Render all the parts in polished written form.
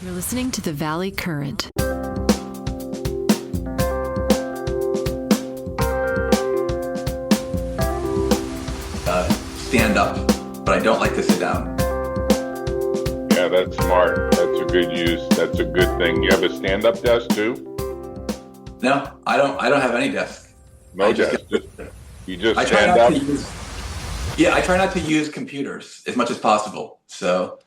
You're listening to the Valley Current. Stand up, but I don't like to sit down. Yeah, that's smart. That's a good use. That's a good thing. You have a stand-up desk too? No, I don't have any desk. No desk. You just I try stand not up? to use. Yeah, I try not to use computers as much as possible. So,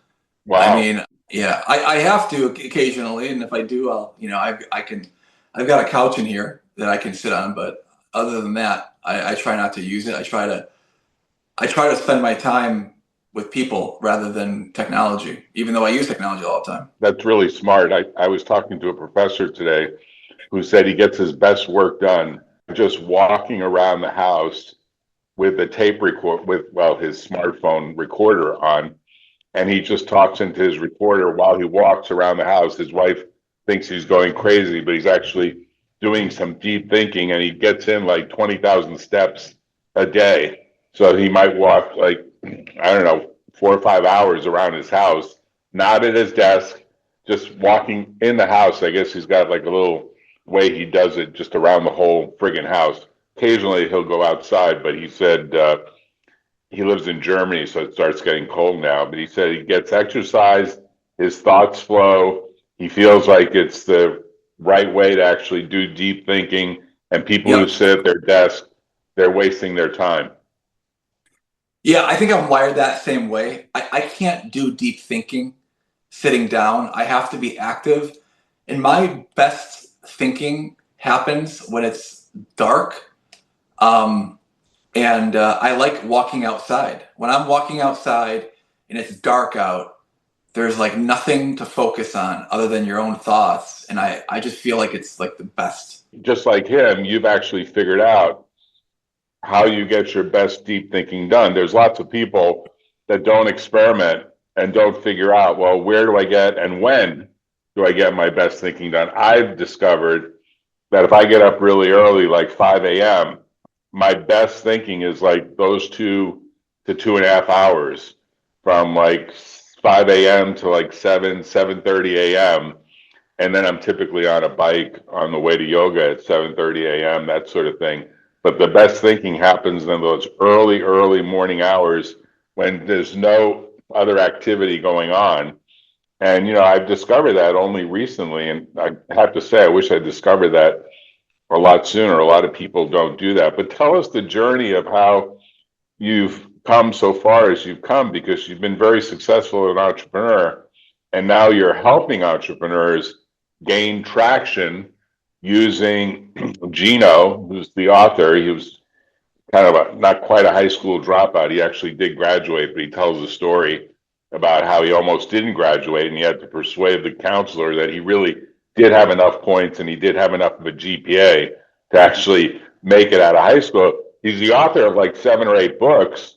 I Wow. mean, yeah, I have to occasionally, and if I do, I've got a couch in here that I can sit on, but other than that, I try not to use it. I try to spend my time with people rather than technology, even though I use technology all the time. That's really smart. I was talking to a professor today who said he gets his best work done just walking around the house with a tape record his smartphone recorder on, and he just talks into his recorder while he walks around the house. His wife thinks he's going crazy, but he's actually doing some deep thinking, and he gets in like 20,000 steps a day. So he might walk like, I don't know, 4 or 5 hours around his house, not at his desk, just walking in the house. I guess he's got like a little way he does it just around the whole friggin' house. Occasionally he'll go outside, but he said he lives in Germany, so it starts getting cold now. But he said he gets exercise, his thoughts flow, he feels like it's the right way to actually do deep thinking. And people who Yep. sit at their desk, they're wasting their time. Yeah, I think I'm wired that same way. I can't do deep thinking sitting down. I have to be active. And my best thinking happens when it's dark. And I like walking outside. When I'm walking outside and it's dark out, there's like nothing to focus on other than your own thoughts. And I just feel like it's like the best. Just like him, you've actually figured out how you get your best deep thinking done. There's lots of people that don't experiment and don't figure out, well, where do I get and when do I get my best thinking done? I've discovered that if I get up really early, like 5 a.m., my best thinking is like those 2 to 2.5 hours from like 5 a.m. to like 7:30 a.m. And then I'm typically on a bike on the way to yoga at 7:30 a.m., that sort of thing. But the best thinking happens in those early morning hours when there's no other activity going on. And, I've discovered that only recently. And I have to say, I wish I discovered that a lot sooner. A lot of people don't do that. But tell us the journey of how you've come so far as you've come, because you've been very successful as an entrepreneur. And now you're helping entrepreneurs gain traction using Gino, who's the author. He was kind of not quite a high school dropout. He actually did graduate, but he tells a story about how he almost didn't graduate and he had to persuade the counselor that he really did have enough points and he did have enough of a GPA to actually make it out of high school. He's the author of like 7 or 8 books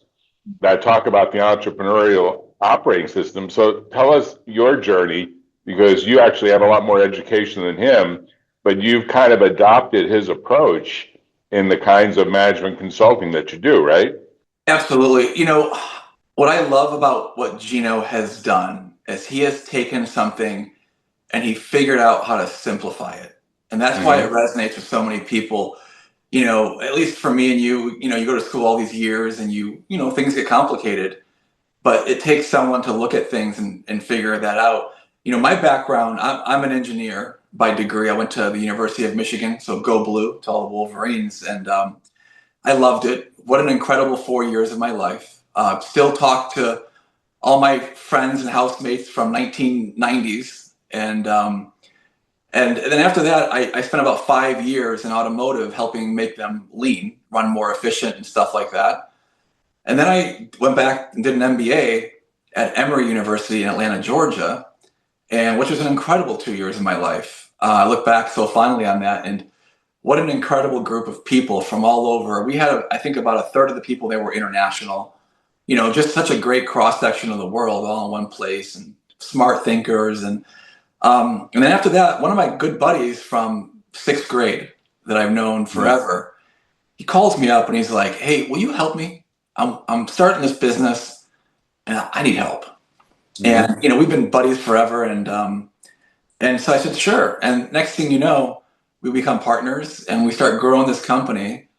that talk about the entrepreneurial operating system. So tell us your journey, because you actually have a lot more education than him, but you've kind of adopted his approach in the kinds of management consulting that you do, right? Absolutely. What I love about what Gino has done is he has taken something and he figured out how to simplify it. And that's why it resonates with so many people. At least for me and you, you go to school all these years and things get complicated, but it takes someone to look at things and figure that out. My background, I'm an engineer by degree. I went to the University of Michigan, so go blue to all the Wolverines. And I loved it. What an incredible 4 years of my life. Still talk to all my friends and housemates from 1990s. And then after that, I spent about 5 years in automotive helping make them lean, run more efficient and stuff like that. And then I went back and did an MBA at Emory University in Atlanta, Georgia, and which was an incredible 2 years of my life. I look back so fondly on that, and what an incredible group of people from all over. We had, I think, about a third of the people there were international. Just such a great cross section of the world, all in one place, and smart thinkers. And then after that, one of my good buddies from 6th grade that I've known forever, he calls me up and he's like, "Hey, will you help me? I'm starting this business and I need help." And we've been buddies forever, and And so I said, sure. And next thing you know, we become partners and we start growing this company.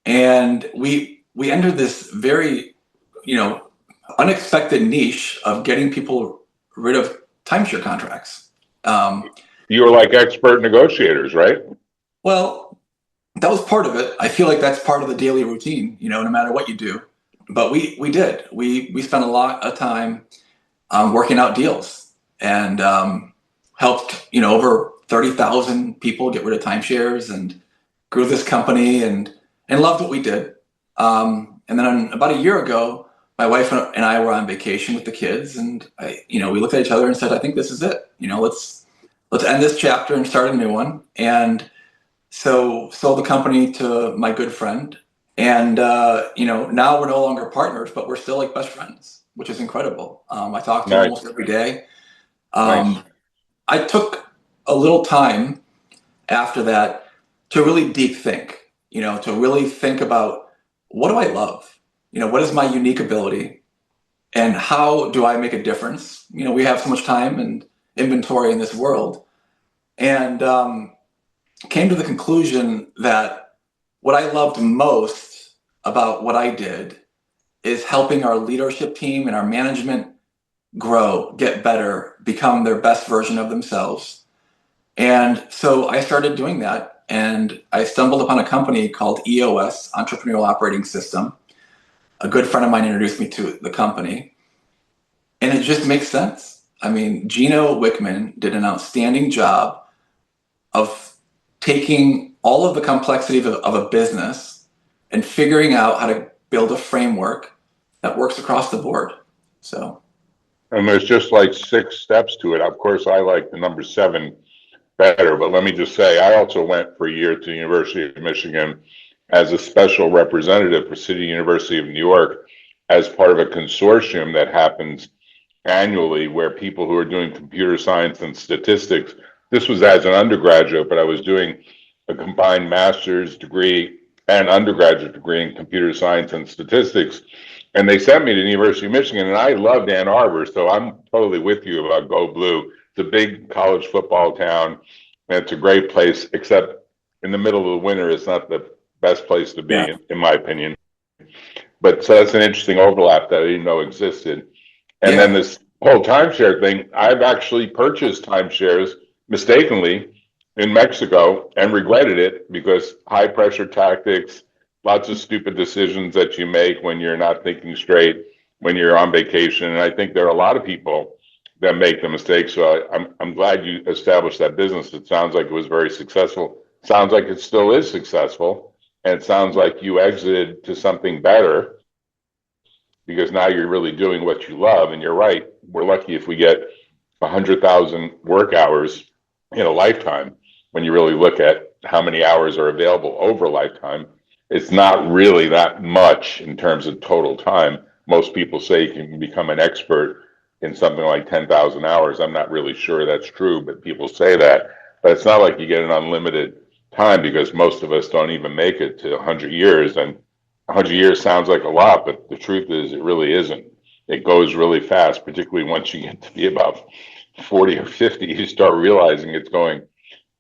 And we entered this very, unexpected niche of getting people rid of timeshare contracts. You were like expert negotiators, right? Well, that was part of it. I feel like that's part of the daily routine, no matter what you do. But we did. We spent a lot of time working out deals and helped, over 30,000 people get rid of timeshares and grew this company and loved what we did. And then about a year ago, my wife and I were on vacation with the kids, and we looked at each other and said, "I think this is it. Let's end this chapter and start a new one." And so sold the company to my good friend, and now we're no longer partners, but we're still like best friends, which is incredible. I talk to him Nice. almost every day. Nice. I took a little time after that to really deep think, to really think about what do I love? What is my unique ability and how do I make a difference? We have so much time and inventory in this world. And came to the conclusion that what I loved most about what I did is helping our leadership team and our management grow, get better, become their best version of themselves. And so I started doing that, and I stumbled upon a company called EOS, Entrepreneurial Operating System. A good friend of mine introduced me to the company, and it just makes sense. I mean, Gino Wickman did an outstanding job of taking all of the complexity of a business and figuring out how to build a framework that works across the board. So, And there's just like 6 steps to it. Of course, I like the number 7 better, but let me just say, I also went for a year to the University of Michigan as a special representative for City University of New York as part of a consortium that happens annually where people who are doing computer science and statistics, this was as an undergraduate, but I was doing a combined master's degree and undergraduate degree in computer science and statistics. And they sent me to the University of Michigan, and I loved Ann Arbor, so I'm totally with you about Go Blue. It's a big college football town, and it's a great place, except in the middle of the winter, it's not the best place to be, yeah. in my opinion. But so that's an interesting overlap that I didn't know existed. And then this whole timeshare thing, I've actually purchased timeshares mistakenly in Mexico and regretted it because high pressure tactics, lots of stupid decisions that you make when you're not thinking straight, when you're on vacation. And I think there are a lot of people that make the mistake. So I'm glad you established that business. It sounds like it was very successful. Sounds like it still is successful. And it sounds like you exited to something better because now you're really doing what you love. And you're right. We're lucky if we get 100,000 work hours in a lifetime. When you really look at how many hours are available over a lifetime, it's not really that much in terms of total time. Most people say you can become an expert in something like 10,000 hours. I'm not really sure that's true, but people say that. But it's not like you get an unlimited time because most of us don't even make it to 100 years. And 100 years sounds like a lot, but the truth is it really isn't. It goes really fast, particularly once you get to be about 40 or 50, you start realizing it's going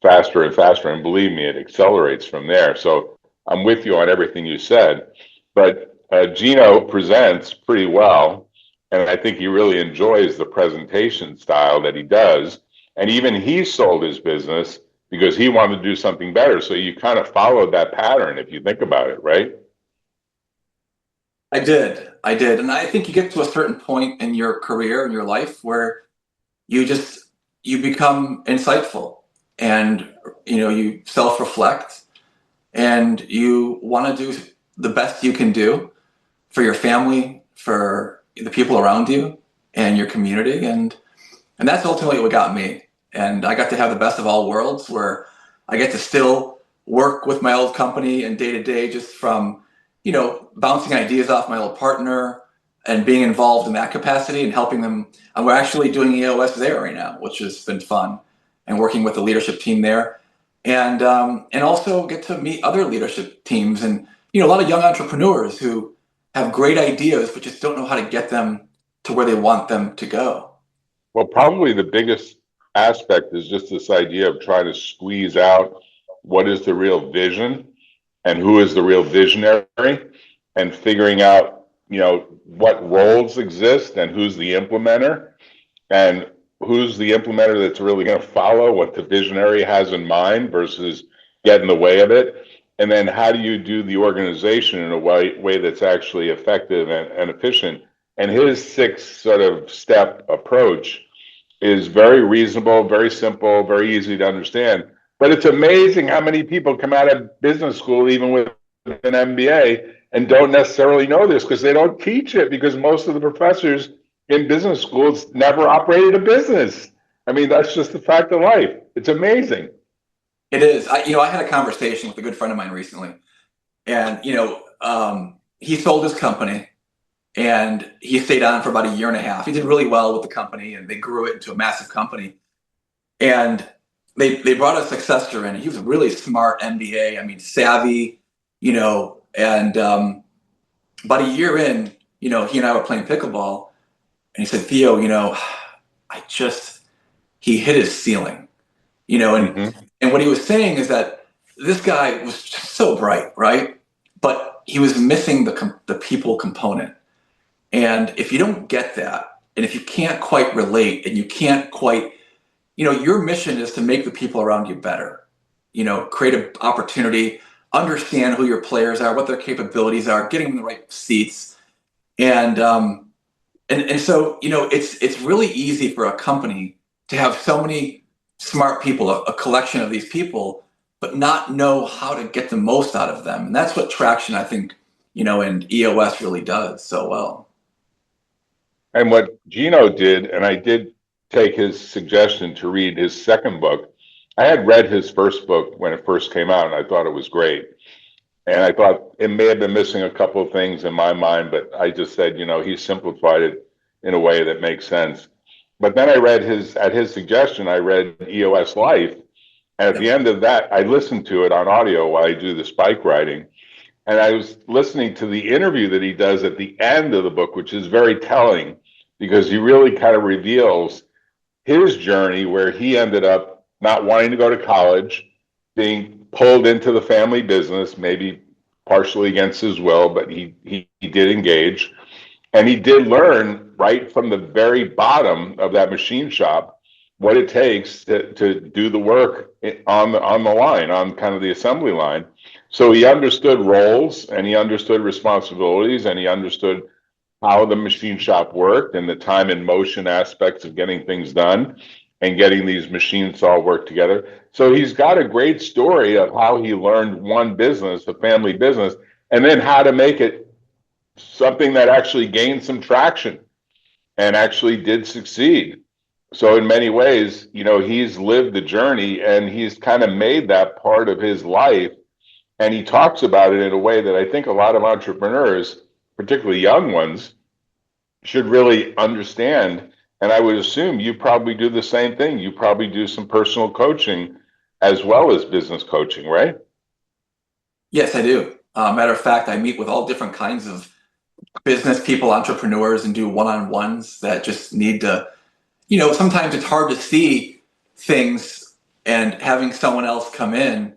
faster and faster. And believe me, it accelerates from there. So I'm with you on everything you said. But Gino presents pretty well. And I think he really enjoys the presentation style that he does. And even he sold his business because he wanted to do something better. So you kind of followed that pattern if you think about it, right? I did. And I think you get to a certain point in your career, in your life, where you become insightful and, you self-reflect and you want to do the best you can do for your family, for the people around you and your community. And that's ultimately what got me. And I got to have the best of all worlds where I get to still work with my old company and day to day, just from, bouncing ideas off my old partner and being involved in that capacity and helping them. And we're actually doing EOS there right now, which has been fun, and working with the leadership team there. And also get to meet other leadership teams and, a lot of young entrepreneurs who have great ideas, but just don't know how to get them to where they want them to go. Well, probably the biggest aspect is just this idea of trying to squeeze out what is the real vision and who is the real visionary, and figuring out, what roles exist and who's the implementer, and who's the implementer that's really going to follow what the visionary has in mind versus get in the way of it. And then how do you do the organization in a way that's actually effective and efficient? And his 6 sort of step approach is very reasonable, very simple, very easy to understand. But it's amazing how many people come out of business school, even with an MBA, and don't necessarily know this because they don't teach it, because most of the professors in business schools never operated a business. I mean, that's just the fact of life. It's amazing. It is. I had a conversation with a good friend of mine recently, and he sold his company, and he stayed on for about a year and a half. He did really well with the company, and they grew it into a massive company. And they brought a successor in. He was a really smart MBA. I mean, savvy, and about a year in, he and I were playing pickleball, and he said, Theo, he hit his ceiling, and what he was saying is that this guy was just so bright, right? But he was missing the people component. And if you don't get that, and if you can't quite relate, and you can't quite, your mission is to make the people around you better, create an opportunity, understand who your players are, what their capabilities are, getting them in the right seats. And so, it's really easy for a company to have so many smart people, a collection of these people, but not know how to get the most out of them. And that's what Traction, I think, and EOS really does so well. And what Gino did, and I did take his suggestion to read his second book. I had read his first book when it first came out, and I thought it was great. And I thought it may have been missing a couple of things in my mind, but I just said, he simplified it in a way that makes sense. But then I read at his suggestion, I read EOS Life. And at the end of that, I listened to it on audio while I do this bike riding. And I was listening to the interview that he does at the end of the book, which is very telling, because he really kind of reveals his journey, where he ended up not wanting to go to college, being pulled into the family business, maybe partially against his will, but he did engage. And he did learn right from the very bottom of that machine shop what it takes to do the work on the line, on kind of the assembly line. So he understood roles, and he understood responsibilities, and he understood how the machine shop worked and the time and motion aspects of getting things done and getting these machines all work together. So he's got a great story of how he learned one business, a family business, and then how to make it something that actually gained some traction and actually did succeed. So in many ways, he's lived the journey, and he's kind of made that part of his life. And he talks about it in a way that I think a lot of entrepreneurs, particularly young ones, should really understand. And I would assume you probably do the same thing. You probably do some personal coaching as well as business coaching, right? Yes, I do. Matter of fact, I meet with all different kinds of business people, entrepreneurs, and do one-on-ones that just need to, sometimes it's hard to see things, and having someone else come in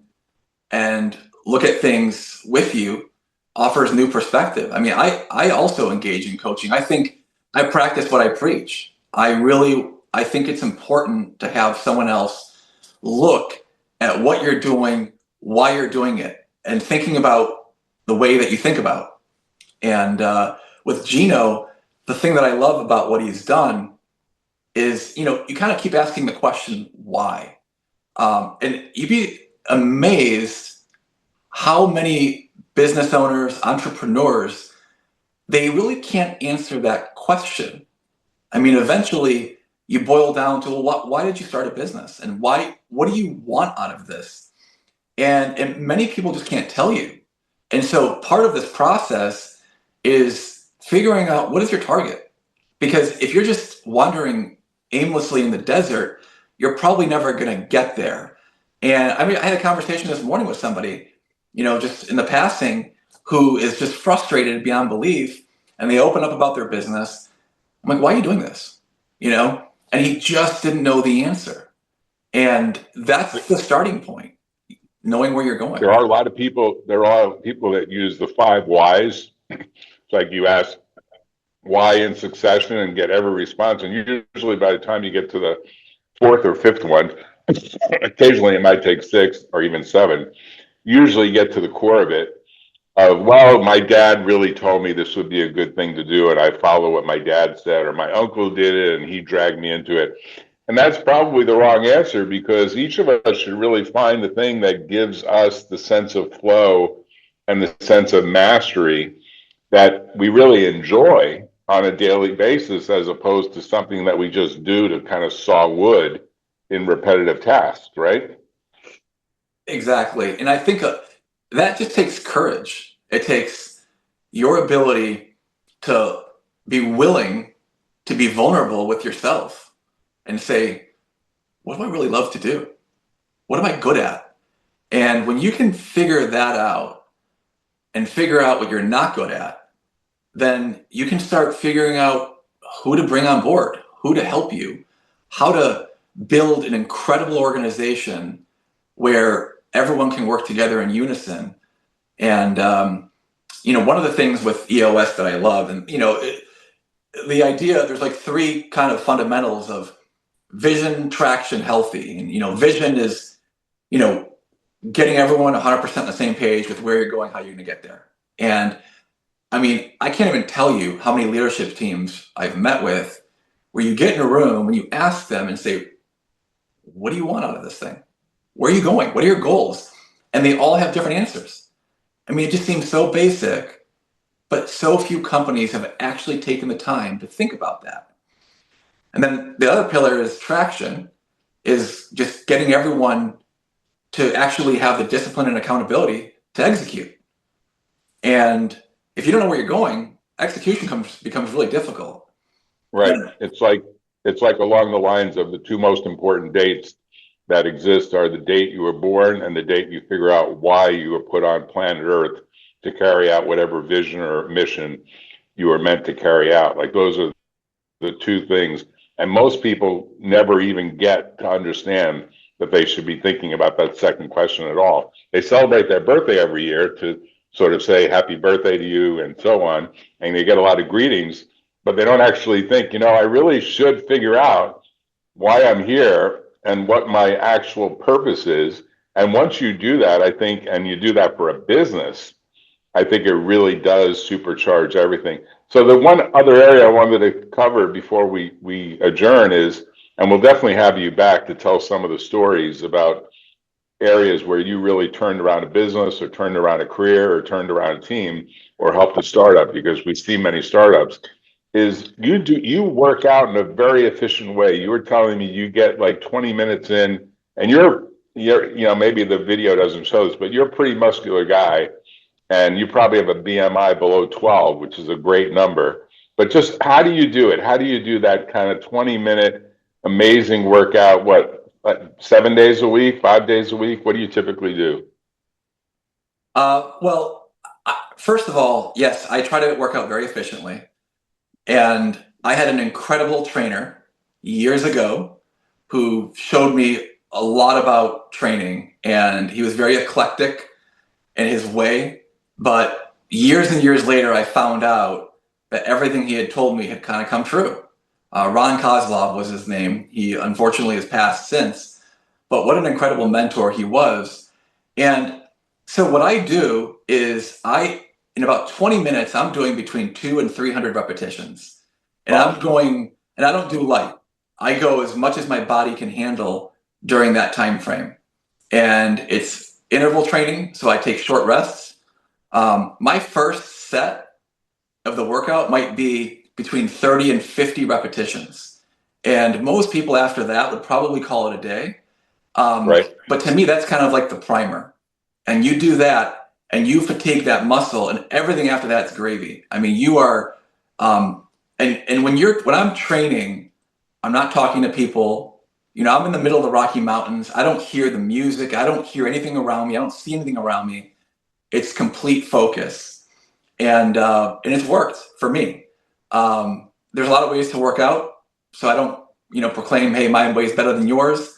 and look at things with you offers new perspective. I mean, I also engage in coaching. I think I practice what I preach. I think it's important to have someone else look at what you're doing, why you're doing it, and thinking about the way that you think about. And with Gino, the thing that I love about what he's done is, you kind of keep asking the question, why? And you'd be amazed how many business owners, entrepreneurs, they really can't answer that question. I mean, eventually you boil down to, well, why did you start a business? And what do you want out of this? And many people just can't tell you. And so part of this process is figuring out, what is your target? Because if you're just wandering aimlessly in the desert, you're probably never going to get there. And I mean, I had a conversation this morning with somebody, just in the passing, who is just frustrated beyond belief. And they open up about their business. I'm like, why are you doing this? And he just didn't know the answer. And that's the starting point, knowing where you're going. There are a lot of people, that use the 5 whys. It's like you ask why in succession and get every response. And usually by the time you get to the 4th or 5th one, occasionally it might take 6 or even 7, usually get to the core of it. Well, my dad really told me this would be a good thing to do, and I follow what my dad said, or my uncle did it and he dragged me into it. And that's probably the wrong answer, because each of us should really find the thing that gives us the sense of flow and the sense of mastery that we really enjoy on a daily basis, as opposed to something that we just do to kind of saw wood in repetitive tasks, right? Exactly. And I think that just takes courage. It takes your ability to be willing to be vulnerable with yourself and say, what do I really love to do? What am I good at? And when you can figure that out and figure out what you're not good at, then you can start figuring out who to bring on board, who to help you, how to build an incredible organization where everyone can work together in unison. And, one of the things with EOS that I love, and, the idea, there's like 3 kind of fundamentals of vision, traction, healthy. And, vision is, getting everyone 100% on the same page with where you're going, how you're going to get there. And I can't even tell you how many leadership teams I've met with where you get in a room and you ask them and say, what do you want out of this thing? Where are you going? What are your goals? And they all have different answers. It just seems so basic, but so few companies have actually taken the time to think about that. And then the other pillar is traction, is just getting everyone to actually have the discipline and accountability to execute. And if you don't know where you're going, execution becomes really difficult. Right. Yeah. It's like along the lines of the 2 most important dates that exist are the date you were born and the date you figure out why you were put on planet Earth to carry out whatever vision or mission you were meant to carry out. Like, those are the 2 things. And most people never even get to understand that they should be thinking about that second question at all. They celebrate their birthday every year to sort of say happy birthday to you and so on, and they get a lot of greetings, but they don't actually think, I really should figure out why I'm here and what my actual purpose is. And once you do that, I think, and you do that for a business, I think it really does supercharge everything. So the one other area I wanted to cover before we adjourn is, and we'll definitely have you back to tell some of the stories about areas where you really turned around a business or turned around a career or turned around a team or helped a startup, because we see many startups, is you work out in a very efficient way. You were telling me you get like 20 minutes in, and you're maybe the video doesn't show this, but you're a pretty muscular guy, and you probably have a BMI below 12, which is a great number. But just how do you do it? How do you do that kind of 20-minute amazing workout? What, 7 days a week, 5 days a week? What do you typically do? Well, first of all, yes, I try to work out very efficiently. And I had an incredible trainer years ago who showed me a lot about training, and he was very eclectic in his way. But years and years later, I found out that everything he had told me had kind of come true. Ron Kozlov was his name. He unfortunately has passed since, but what an incredible mentor he was. And so what I do is in about 20 minutes, I'm doing between 200 and 300 repetitions. And I'm going, and I don't do light. I go as much as my body can handle during that time frame. And it's interval training, so I take short rests. My first set of the workout might be between 30 and 50 repetitions. And most people after that would probably call it a day. Right. But to me, that's kind of like the primer. And you do that and you fatigue that muscle, and everything after that's gravy. You are, and when I'm training, I'm not talking to people. I'm in the middle of the Rocky Mountains. I don't hear the music. I don't hear anything around me. I don't see anything around me. It's complete focus. And it's worked for me. There's a lot of ways to work out. So I don't, proclaim, hey, my way is better than yours.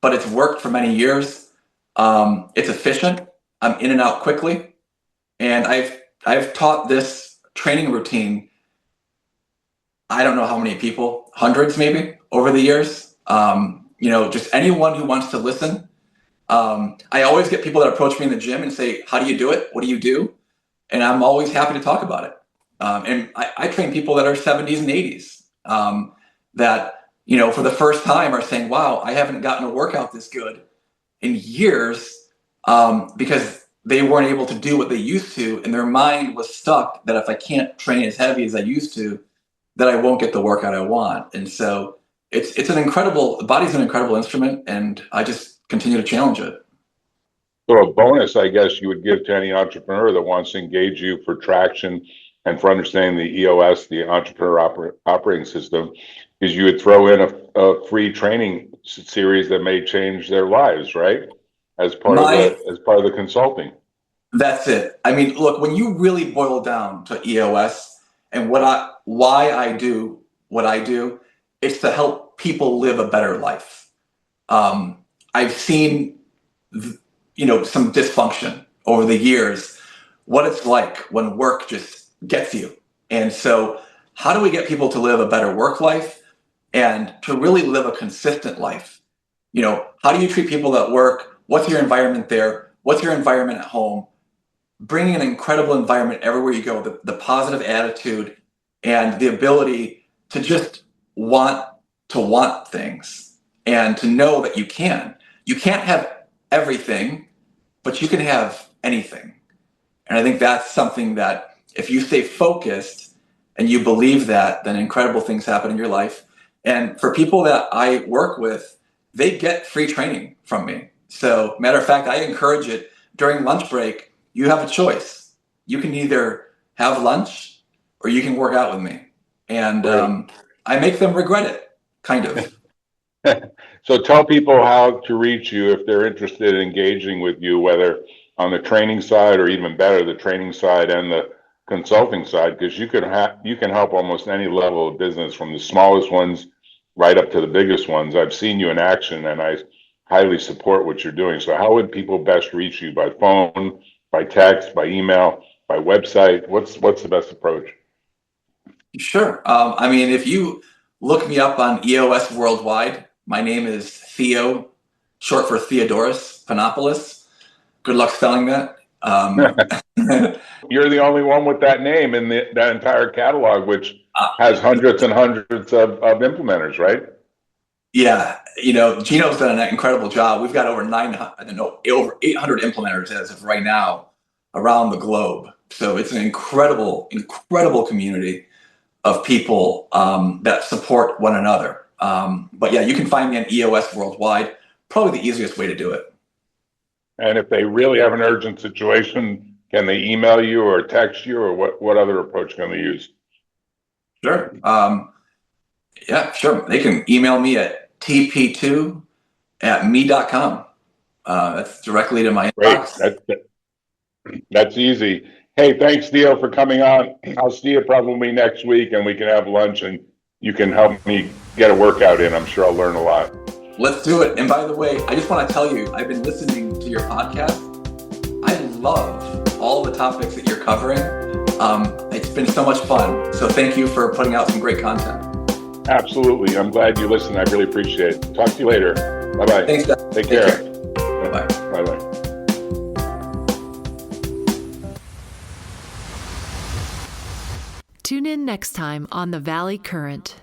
but it's worked for many years. It's efficient. I'm in and out quickly. And I've taught this training routine, I don't know how many people, hundreds maybe over the years. Just anyone who wants to listen. I always get people that approach me in the gym and say, how do you do it? What do you do? And I'm always happy to talk about it. And I train people that are 70s and 80s that, for the first time are saying, wow, I haven't gotten a workout this good in years because they weren't able to do what they used to. And their mind was stuck that if I can't train as heavy as I used to, that I won't get the workout I want. And so the body's an incredible instrument, and I just continue to challenge it. So a bonus, I guess, you would give to any entrepreneur that wants to engage you for traction and for understanding the EOS, the Entrepreneurial Operating System, is you would throw in a free training series that may change their lives, right? As part of the consulting. That's it. I mean, look, when you really boil down to EOS and why I do what I do, it's to help people live a better life. I've seen, some dysfunction over the years, what it's like when work just gets you. And so how do we get people to live a better work life and to really live a consistent life? How do you treat people at work? What's your environment there? What's your environment at home? Bringing an incredible environment everywhere you go, the positive attitude and the ability to just want things and to know that you can. You can't have everything, but you can have anything. And I think that's something that if you stay focused and you believe that, then incredible things happen in your life. And for people that I work with, they get free training from me. So matter of fact, I encourage it during lunch break. You have a choice. You can either have lunch or you can work out with me. And I make them regret it, kind of. So tell people how to reach you if they're interested in engaging with you, whether on the training side or even better, the training side and the consulting side, because you can help almost any level of business, from the smallest ones right up to the biggest ones. I've seen you in action and I highly support what you're doing. So how would people best reach you? By phone, by text, by email, by website? What's the best approach? Sure. If you look me up on EOS Worldwide, my name is Theo, short for Theodorus Panopoulos. Good luck spelling that. You're the only one with that name in that entire catalog, which has hundreds and hundreds of implementers, right? Yeah, Gino's done an incredible job. We've got over 800 implementers as of right now around the globe. So it's an incredible community of people that support one another. But yeah, you can find me on EOS Worldwide. Probably the easiest way to do it. And if they really have an urgent situation, can they email you or text you, or what other approach can they use? Sure. Yeah, sure. They can email me at tp2@me.com. That's directly to my inbox. That's easy. Hey, thanks, Theo, for coming on. I'll see you probably next week, and we can have lunch, and you can help me get a workout in. I'm sure I'll learn a lot. Let's do it. And by the way, I just want to tell you, I've been listening to your podcast. I love all the topics that you're covering. It's been so much fun. So thank you for putting out some great content. Absolutely. I'm glad you listened. I really appreciate it. Talk to you later. Bye-bye. Thanks, Dad. Take care. Bye-bye. Bye-bye. Tune in next time on The Valley Current.